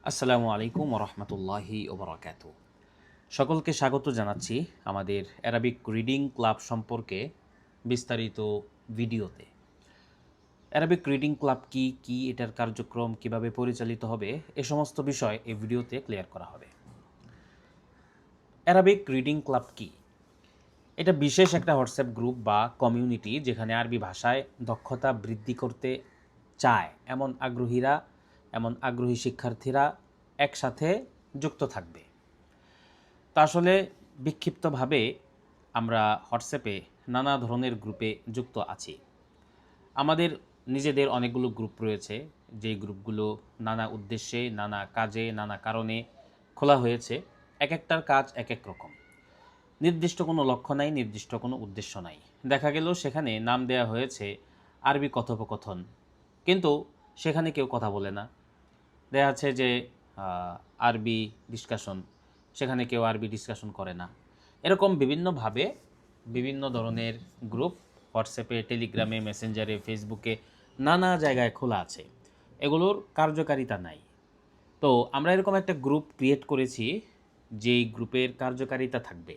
আসসালামু আলাইকুম ওরহমতুল্লাহি ওবরাকাতু। সকলকে স্বাগত জানাচ্ছি আমাদের অ্যারাবিক রিডিং ক্লাব সম্পর্কে বিস্তারিত ভিডিওতে। অ্যারাবিক রিডিং ক্লাব কি এটার কার্যক্রম কিভাবে পরিচালিত হবে এ সমস্ত বিষয় এই ভিডিওতে ক্লিয়ার করা হবে। অ্যারাবিক রিডিং ক্লাব কি? এটা বিশেষ একটা হোয়াটসঅ্যাপ গ্রুপ বা কমিউনিটি যেখানে আরবি ভাষায় দক্ষতা বৃদ্ধি করতে চায় এমন আগ্রহী শিক্ষার্থীরা একসাথে যুক্ত থাকবে। তা আসলে বিক্ষিপ্তভাবে আমরা হোয়াটসঅ্যাপে নানা ধরনের গ্রুপে যুক্ত আছি। আমাদের নিজেদের অনেকগুলো গ্রুপ রয়েছে, যেই গ্রুপগুলো নানা উদ্দেশ্যে, নানা কাজে, নানা কারণে খোলা হয়েছে। এক একটার কাজ এক এক রকম। নির্দিষ্ট কোনো লক্ষ্য নাই, নির্দিষ্ট কোনো উদ্দেশ্য নাই। দেখা গেল সেখানে নাম দেয়া হয়েছে আরবি কথোপকথন, কিন্তু সেখানে কেউ কথা বলে না। দেখা যাচ্ছে যে আরবি ডিসকাশন, সেখানে কেউ আরবি ডিসকাশন করে না। এরকম বিভিন্নভাবে বিভিন্ন ধরনের গ্রুপ হোয়াটসঅ্যাপে, টেলিগ্রামে, মেসেঞ্জারে, ফেসবুকে নানা জায়গায় খোলা আছে। এগুলোর কার্যকারিতা নাই। তো আমরা এরকম একটা গ্রুপ ক্রিয়েট করেছি যেই গ্রুপের কার্যকারিতা থাকবে।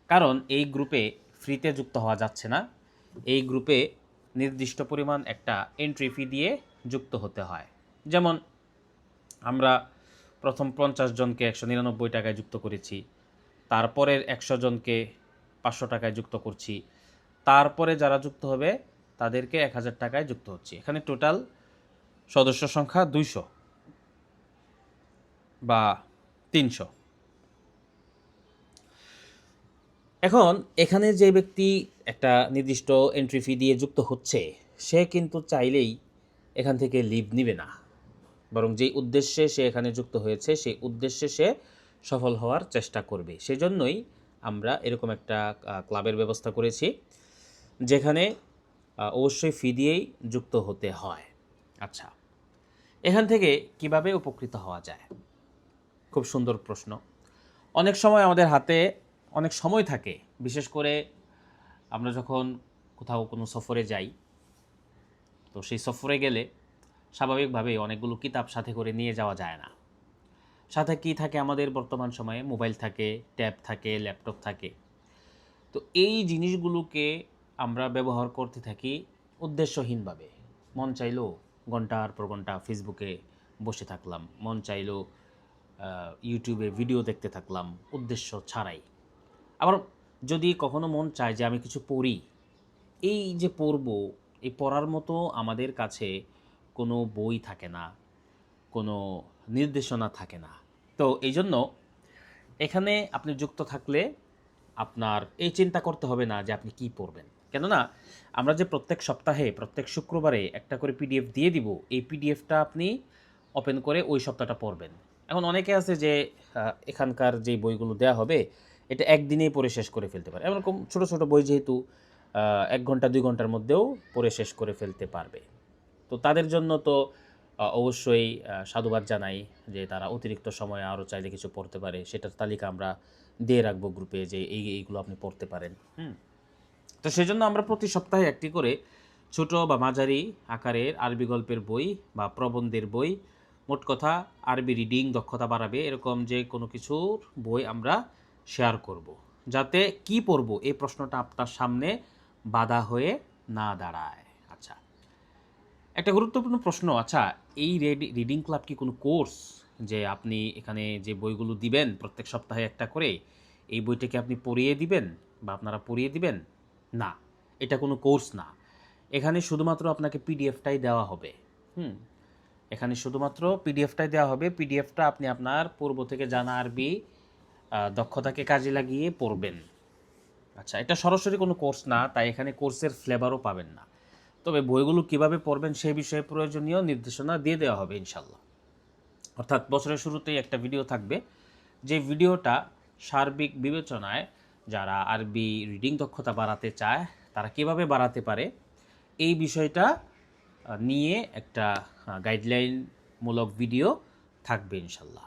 কারণ এই গ্রুপে ফ্রিতে যুক্ত হওয়া যাচ্ছে না। এই গ্রুপে নির্দিষ্ট পরিমাণ একটা এন্ট্রি ফি দিয়ে যুক্ত হতে হয়। যেমন আমরা প্রথম 50 জনকে 199 টাকায় যুক্ত করেছি, তারপরের 100 জনকে 500 টাকায় যুক্ত করছি, তারপরে যারা যুক্ত হবে তাদেরকে 1000 টাকায় যুক্ত হচ্ছে। এখানে টোটাল সদস্য সংখ্যা 200 বা 300। এখন এখানে যে ব্যক্তি একটা নির্দিষ্ট এন্ট্রি ফি দিয়ে যুক্ত হচ্ছে, সে কিন্তু চাইলেই এখান থেকে লিভ নিবে না, বরং যেই উদ্দেশ্যে সে এখানে যুক্ত হয়েছে সেই উদ্দেশ্যে সে সফল হওয়ার চেষ্টা করবে। সেজন্যই আমরা এরকম একটা ক্লাবের ব্যবস্থা করেছি, যেখানে অবশ্যই ফি দিয়েই যুক্ত হতে হয়। আচ্ছা, এখান থেকে কিভাবে উপকৃত হওয়া যায়? খুব সুন্দর প্রশ্ন। অনেক সময় আমাদের হাতে অনেক সময় থাকে, বিশেষ করে আমরা যখন কোথাও কোনো সফরে যাই, তো সেই সফরে গেলে স্বাভাবিকভাবেই অনেকগুলো কিতাব সাথে করে নিয়ে যাওয়া যায় না। সাথে কি থাকে আমাদের বর্তমান সময়ে? মোবাইল থাকে, ট্যাব থাকে, ল্যাপটপ থাকে। তো এই জিনিসগুলোকে আমরা ব্যবহার করতে থাকি উদ্দেশ্যহীনভাবে। মন চাইলো ঘন্টার পর ঘন্টা ফেসবুকে বসে থাকলাম, মন চাইলো ইউটিউবে ভিডিও দেখতে থাকলাম উদ্দেশ্য ছাড়াই। আবার যদি কখনো মন চায় যে আমি কিছু পড়ি, এই যে পড়ব, এই পড়ার মতো আমাদের কাছে কোনো বই থাকে না, কোনো নির্দেশনা থাকে না। তো এই জন্য এখানে আপনি যুক্ত থাকলে আপনার এই চিন্তা করতে হবে না যে আপনি কি পড়বেন। কেননা আমরা যে প্রত্যেক সপ্তাহে, প্রত্যেক শুক্রবারে একটা করে পিডিএফ দিয়ে দিব, এই পিডিএফটা আপনি ওপেন করে ওই সপ্তাহটা পড়বেন। এখন অনেকে আছে যে এখানকার যে বইগুলো দেওয়া হবে এটা একদিনেই পড়ে শেষ করে ফেলতে পারে। এরকম ছোট ছোট বই যেহেতু 1 ঘন্টা 2 ঘন্টার মধ্যেও পড়ে শেষ করে ফেলতে পারবে। তো তাদের জন্য তো অবশ্যই সাধুবাদ জানাই যে তারা অতিরিক্ত সময়ে আরও চাইলে কিছু পড়তে পারে। সেটার তালিকা আমরা দিয়ে রাখবো গ্রুপে যে এইগুলো আপনি পড়তে পারেন। তো সেজন্য আমরা প্রতি সপ্তাহে একটি করে ছোট বা মাঝারি আকারের আরবি গল্পের বই বা প্রবন্ধের বই, মোট কথা আরবি রিডিং দক্ষতা বাড়াবে এরকম যে কোনো কিছুর বই আমরা শেয়ার করব, যাতে কি পড়ব এই প্রশ্নটা আপনার সামনে বাধা হয়ে না দাঁড়ায়। আচ্ছা, একটা গুরুত্বপূর্ণ প্রশ্ন। আচ্ছা, এই রিডিং ক্লাব কি কোনো কোর্স? যে আপনি এখানে যে বইগুলো দিবেন প্রত্যেক সপ্তাহে একটা করে, এই বইটা কি আপনি পড়িয়ে দিবেন বা আপনারা পড়িয়ে দিবেন? না, এটা কোনো কোর্স না। এখানে শুধুমাত্র আপনাকে পিডিএফটাই দেওয়া হবে। এখানে শুধুমাত্র পিডিএফটাই দেওয়া হবে। পিডিএফটা আপনি আপনার পূর্ব থেকে জানা আরবি দক্ষতাকে কাজে লাগিয়ে পড়বেন। আচ্ছা, এটা সরাসরি কোনো কোর্স না, তাই এখানে কোর্সের ফ্লেভারও পাবেন না। তবে বইগুলো কিভাবে পড়বেন সেই বিষয়ে প্রয়োজনীয় নির্দেশনা দিয়ে দেওয়া হবে ইনশাল্লাহ। অর্থাৎ বছরের শুরুতেই একটা ভিডিও থাকবে, যে ভিডিওটা সার্বিক বিবেচনায় যারা আরবি রিডিং দক্ষতা বাড়াতে চায় তারা কিভাবে বাড়াতে পারে এই বিষয়টা নিয়ে একটা গাইডলাইনমূলক ভিডিও থাকবে ইনশাল্লাহ।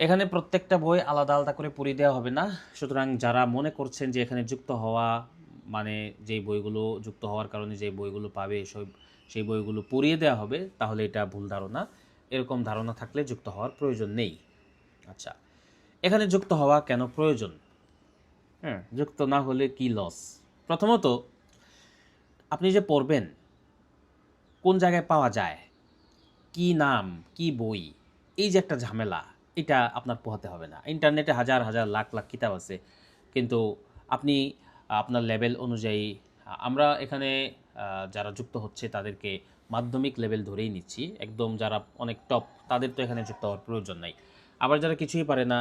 এখানে প্রত্যেকটা বই আলাদা আলাদা করে পড়িয়ে দেওয়া হবে না। সুতরাং যারা মনে করছেন যে এখানে যুক্ত হওয়া মানে যেই বইগুলো যুক্ত হওয়ার কারণে যে বইগুলো পাবে সেই বইগুলো পড়িয়ে দেওয়া হবে, তাহলে এটা ভুল ধারণা। এরকম ধারণা থাকলে যুক্ত হওয়ার প্রয়োজন নেই। আচ্ছা, এখানে যুক্ত হওয়া কেন প্রয়োজন? যুক্ত না হলে কি লস? প্রথমত, আপনি যে পড়বেন কোন জায়গায় পাওয়া যায়, কি নাম, কি বই, এই যে একটা ঝামেলা, এটা আপনার পোহাতে হবে না। ইন্টারনেটে হাজার হাজার লাখ লাখ কিতাব আছে, কিন্তু আপনি আপনার লেভেল অনুযায়ী আমরা এখানে যারা যুক্ত হচ্ছে তাদেরকে মাধ্যমিক লেভেল ধরেই নিচ্ছি, একদম যারা অনেক টপ তাদের তো এখানে যুক্ত হওয়ার প্রয়োজন নাই। আবার যারা কিছুই পারে না,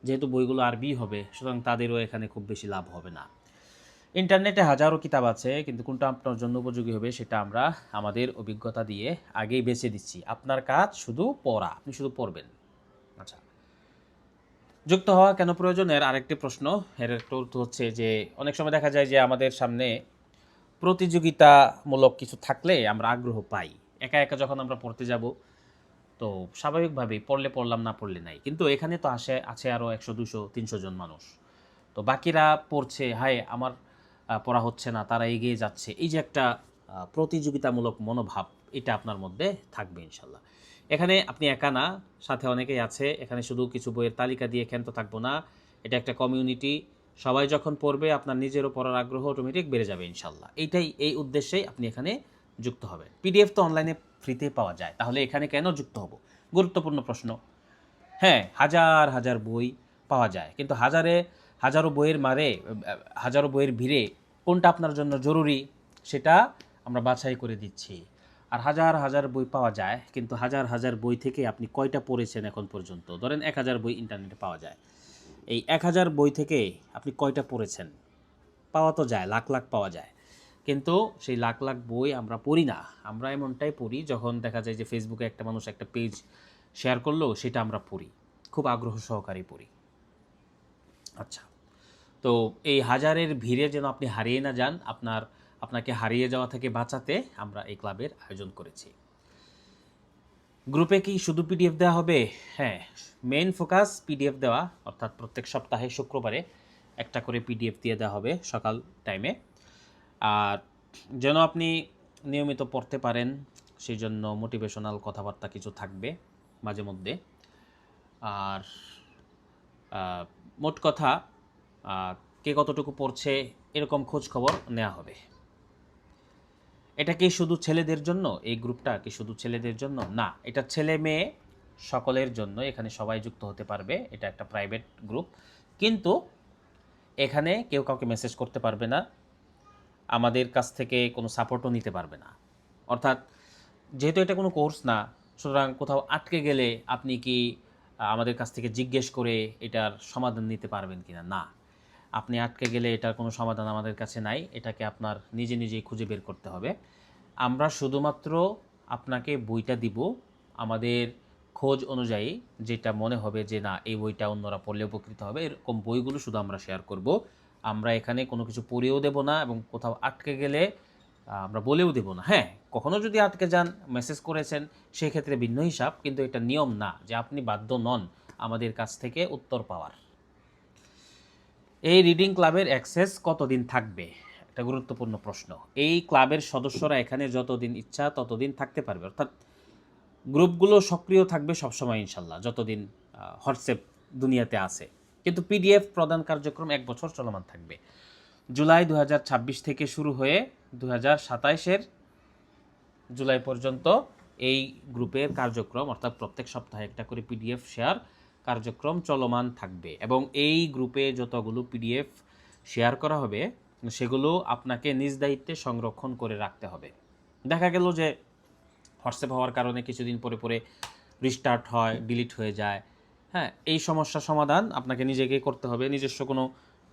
যেহেতু বইগুলো আরবি হবে, সুতরাং তাদেরও এখানে খুব বেশি লাভ হবে না। ইন্টারনেটে হাজারো কিতাব আছে, কিন্তু কোনটা আপনার জন্য উপযোগী হবে সেটা আমরা আমাদের অভিজ্ঞতা দিয়ে আগেই বেছে দিচ্ছি। আপনার কাজ শুধু পড়া, আপনি শুধু পড়বেন। আচ্ছা, যুক্ত হওয়া কেন প্রয়োজন এর আরেকটি প্রশ্ন। এর একটা উত্তর হচ্ছে যে অনেক সময় দেখা যায় যে আমাদের সামনে প্রতিযোগিতামূলক কিছু থাকলে আমরা আগ্রহ পাই। একা একা যখন আমরা পড়তে যাব, তো স্বাভাবিকভাবেই পড়লে পড়লাম, না পড়লে নাই। কিন্তু এখানে তো আছে আরও 100, 200, 300 জন মানুষ। তো বাকিরা পড়ছে, হায় আমার পড়া হচ্ছে না, তারা এগিয়ে যাচ্ছে, এই যে একটা প্রতিযোগিতামূলক মনোভাব, এটা আপনার মধ্যে থাকবে ইনশাল্লাহ। এখানে আপনি একা না, সাথে অনেকেই আছে। এখানে শুধু কিছু বইয়ের তালিকা দিয়ে ক্ষান্ত থাকবো না, এটা একটা কমিউনিটি। সবাই যখন পড়বে আপনার নিজেরও পড়ার আগ্রহ অটোমেটিক বেড়ে যাবে ইনশাল্লাহ। এই উদ্দেশ্যেই আপনি এখানে যুক্ত হবেন। পিডিএফ তো অনলাইনে ফ্রিতে পাওয়া যায়, তাহলে এখানে কেন যুক্ত হব? গুরুত্বপূর্ণ প্রশ্ন। হ্যাঁ, হাজার হাজার বই পাওয়া যায়, কিন্তু হাজারো বইয়ের ভিড়ে কোনটা আপনার জন্য জরুরি সেটা আমরা বাছাই করে দিচ্ছি। আর হাজার হাজার বই পাওয়া যায়, কিন্তু হাজার হাজার বই থেকে আপনি কয়টা পড়েছেন এখন পর্যন্ত? ধরেন 1000 বই ইন্টারনেটে পাওয়া যায়, এই 1000 বই থেকে আপনি কয়টা পড়েছেন? পাওয়া তো যায়, লাখ লাখ পাওয়া যায়, কিন্তু সেই লাখ লাখ বই আমরা পড়ি না। আমরা এমনটাই পড়ি যখন দেখা যায় যে ফেসবুকে একটা মানুষ একটা পেজ শেয়ার করলো, সেটা আমরা পড়ি, খুব আগ্রহ সহকারে পড়ি। আচ্ছা, তো এই হাজারের ভিড়ে যেন আপনি হারিয়ে না যান, আপনাকে হারিয়ে যাওয়া থেকে বাঁচাতে আমরা এই ক্লাবের আয়োজন করেছি। গ্রুপে কি শুধু পিডিএফ দেওয়া হবে? হ্যাঁ, মেইন ফোকাস পিডিএফ দেওয়া, অর্থাৎ প্রত্যেক সপ্তাহে শুক্রবারে একটা করে পিডিএফ দিয়ে দেওয়া হবে সকাল টাইমে। আর যেন আপনি নিয়মিত পড়তে পারেন, সেই জন্য মোটিভেশনাল কথাবার্তা কিছু থাকবে মাঝে মধ্যে। আর মোট কথা, কে কতটুকু পড়ছে এরকম খোঁজ খবর নেওয়া হবে। এটা কি শুধু ছেলেদের জন্য? এই গ্রুপটা কি শুধু ছেলেদের জন্য? না, এটা ছেলে মেয়ে সকলের জন্য, এখানে সবাই যুক্ত হতে পারবে। এটা একটা প্রাইভেট গ্রুপ, কিন্তু এখানে কেউ কাউকে মেসেজ করতে পারবে না, আমাদের কাছ থেকে কোনো সাপোর্টও নিতে পারবে না। অর্থাৎ যেহেতু এটা কোনো কোর্স না, সুতরাং কোথাও আটকে গেলে আপনি কি আমাদের কাছ থেকে জিজ্ঞেস করে এটার সমাধান নিতে পারবেন কিনা? না, আপনি আটকে গেলে এটার কোনো সমাধান আমাদের কাছে নাই, এটাকে আপনার নিজেই খুঁজে বের করতে হবে। আমরা শুধুমাত্র আপনাকে বইটা দিব, আমাদের খোঁজ অনুযায়ী যেটা মনে হবে যে না, এই বইটা অন্যরা পড়লে উপকৃত হবে, এরকম বইগুলো শুধু আমরা শেয়ার করব। আমরা এখানে কোনো কিছু পড়েও দেব না, এবং কোথাও আটকে গেলে আমরা বলেও দেব না। হ্যাঁ, কখনো যদি আটকে যান, মেসেজ করেছেন, সেই ক্ষেত্রে ভিন্ন হিসাব, কিন্তু এটা নিয়ম না যে আপনি বাধ্য নন আমাদের কাছ থেকে উত্তর পাওয়ার। এই রিডিং ক্লাবের অ্যাক্সেস কতদিন থাকবে? একটা গুরুত্বপূর্ণ প্রশ্ন। এই ক্লাবের সদস্যরা এখানে যতদিন ইচ্ছা ততদিন থাকতে পারবে, অর্থাৎ গ্রুপগুলো সক্রিয় থাকবে সবসময় ইনশাল্লাহ, যতদিন হোয়াটসঅ্যাপ দুনিয়াতে আছে। কিন্তু পিডিএফ প্রদান কার্যক্রম 1 বছর চলমান থাকবে। জুলাই 2026 থেকে শুরু হয়ে 2027 জুলাই পর্যন্ত এই গ্রুপের কার্যক্রম, অর্থাৎ প্রত্যেক সপ্তাহে একটা করে পিডিএফ শেয়ার কার্যক্রম চলমান থাকবে। এবং এই গ্রুপে যতগুলো পিডিএফ শেয়ার করা হবে সেগুলো আপনাকে নিজ দায়িত্বে সংরক্ষণ করে রাখতে হবে। দেখা গেল যে হোয়াটসঅ্যাপ হওয়ার কারণে কিছুদিন পরে রিস্টার্ট হয়, ডিলিট হয়ে যায়। হ্যাঁ, এই সমস্যার সমাধান আপনাকে নিজেকেই করতে হবে। নিজস্ব কোনো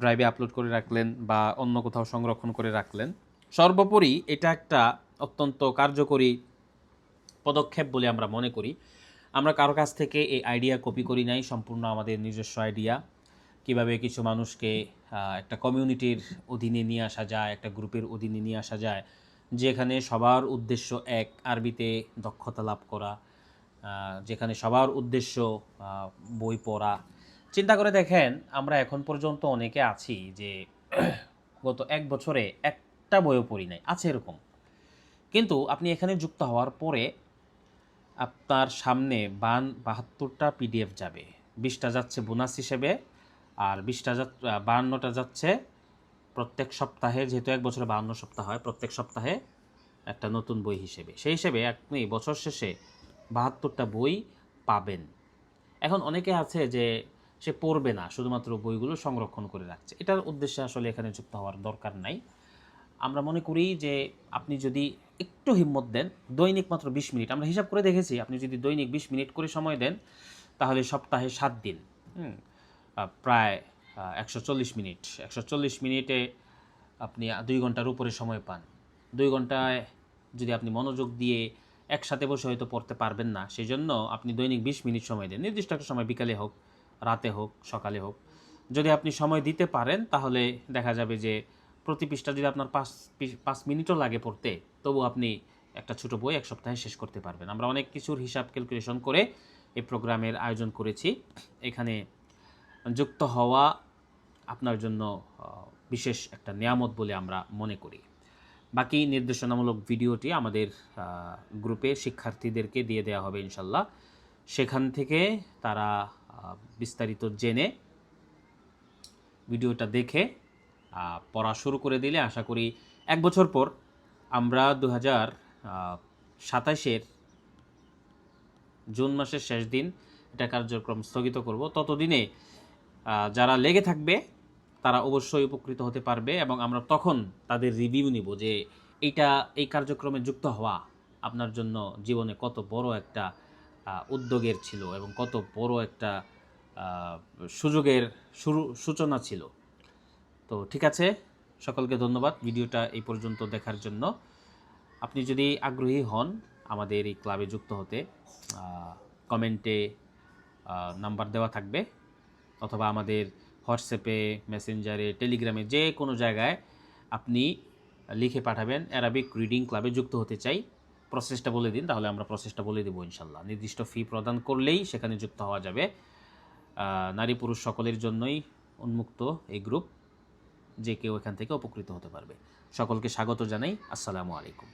ড্রাইভে আপলোড করে রাখলেন বা অন্য কোথাও সংরক্ষণ করে রাখলেন। সর্বোপরি এটা একটা অত্যন্ত কার্যকরী পদক্ষেপ বলে আমরা মনে করি। আমরা কারো কাছ থেকে এই আইডিয়া কপি করি নাই, সম্পূর্ণ আমাদের নিজস্ব আইডিয়া। কিভাবে কিছু মানুষকে একটা কমিউনিটির অধীনে নিয়ে আসা যায়, একটা গ্রুপের অধীনে নিয়ে আসা যায়, যেখানে সবার উদ্দেশ্য এক, আরবিতে দক্ষতা লাভ করা, যেখানে সবার উদ্দেশ্য বই পড়া। চিন্তা করে দেখেন, আমরা এখন পর্যন্ত অনেকে আছি যে গত 1 বছরে একটা বইও পড়ি নাই, আছে এরকম। কিন্তু আপনি এখানে যুক্ত হওয়ার পরে আপনার সামনে 72টা পিডিএফ যাবে, 20টা যাচ্ছে বোনাস হিসেবে, আর 52টা যাচ্ছে প্রত্যেক সপ্তাহে, যেহেতু এক বছরে 52 সপ্তাহ হয়, প্রত্যেক সপ্তাহে একটা নতুন বই হিসেবে। সেই হিসেবে আপনি বছর শেষে 72টা বই পাবেন। এখন অনেকে আছে যে সে পড়বে না, শুধুমাত্র বইগুলো সংরক্ষণ করে রাখছে। এটার উদ্দেশ্যে আসলে এখানে যুক্ত হওয়ার দরকার নাই। আমরা মনে করি যে আপনি যদি একটু হিম্মত দেন, দৈনিক মাত্র 20 মিনিট, আমরা হিসাব করে দেখেছি, আপনি যদি দৈনিক 20 মিনিট করে সময় দেন, তাহলে সপ্তাহে 7 দিন, প্রায় 140 মিনিট, 140 মিনিটে আপনি 2 ঘন্টার উপরে সময় পান। 2 ঘন্টায় যদি আপনি মনোযোগ দিয়ে একসাথে বসে হয়তো পড়তে পারবেন না, সেই জন্য আপনি দৈনিক 20 মিনিট সময় দেন, নির্দিষ্ট একটা সময়, বিকালে হোক, রাতে হোক, সকালে হোক। যদি আপনি সময় দিতে পারেন, তাহলে দেখা যাবে যে প্রতি পৃষ্ঠা যদি আপনার 5 মিনিটও লাগে পড়তে, তবু আপনি একটা ছোটো বই এক সপ্তাহে শেষ করতে পারবেন। আমরা অনেক কিছুর হিসাব ক্যালকুলেশন করে এই প্রোগ্রামের আয়োজন করেছি। এখানে যুক্ত হওয়া আপনার জন্য বিশেষ একটা নিয়ামত বলে আমরা মনে করি। বাকি নির্দেশনামূলক ভিডিওটি আমাদের গ্রুপে শিক্ষার্থীদেরকে দিয়ে দেওয়া হবে ইনশাল্লাহ। সেখান থেকে তারা বিস্তারিত জেনে ভিডিওটা দেখে পড়া শুরু করে দিলে আশা করি 1 বছর পর আমরা 2027-এর জুন মাসের শেষ দিন এটা কার্যক্রম স্থগিত করব। ততদিনে যারা লেগে থাকবে তারা অবশ্যই উপকৃত হতে পারবে, এবং আমরা তখন তাদের রিভিউ নিব যে এই কার্যক্রমে যুক্ত হওয়া আপনার জন্য জীবনে কত বড় একটা উদ্যোগের ছিল এবং কত বড় একটা সুযোগের সূচনা ছিল। তো ঠিক আছে, সকলকে ধন্যবাদ ভিডিওটা এই পর্যন্ত দেখার জন্য। আপনি যদি আগ্রহী হন আমাদের এই ক্লাবে যুক্ত হতে, কমেন্টে নাম্বার দেওয়া থাকবে, অথবা আমাদের হোয়াটসঅ্যাপে, মেসেঞ্জারে, টেলিগ্রামে, যে কোনো জায়গায় আপনি লিখে পাঠাবেন অ্যারাবিক রিডিং ক্লাবে যুক্ত হতে চাই। প্রসেসটা বলে দিন, তাহলে আমরা প্রসেসটা বলে দেবো ইনশাল্লাহ। নির্দিষ্ট ফি প্রদান করলেই সেখানে যুক্ত হওয়া যাবে। নারী পুরুষ সকলের জন্যই উন্মুক্ত এই গ্রুপ, যে কেউ এখান থেকে উপকৃত হতে পারবে। সকলকে স্বাগত জানাই। আসসালামু আলাইকুম।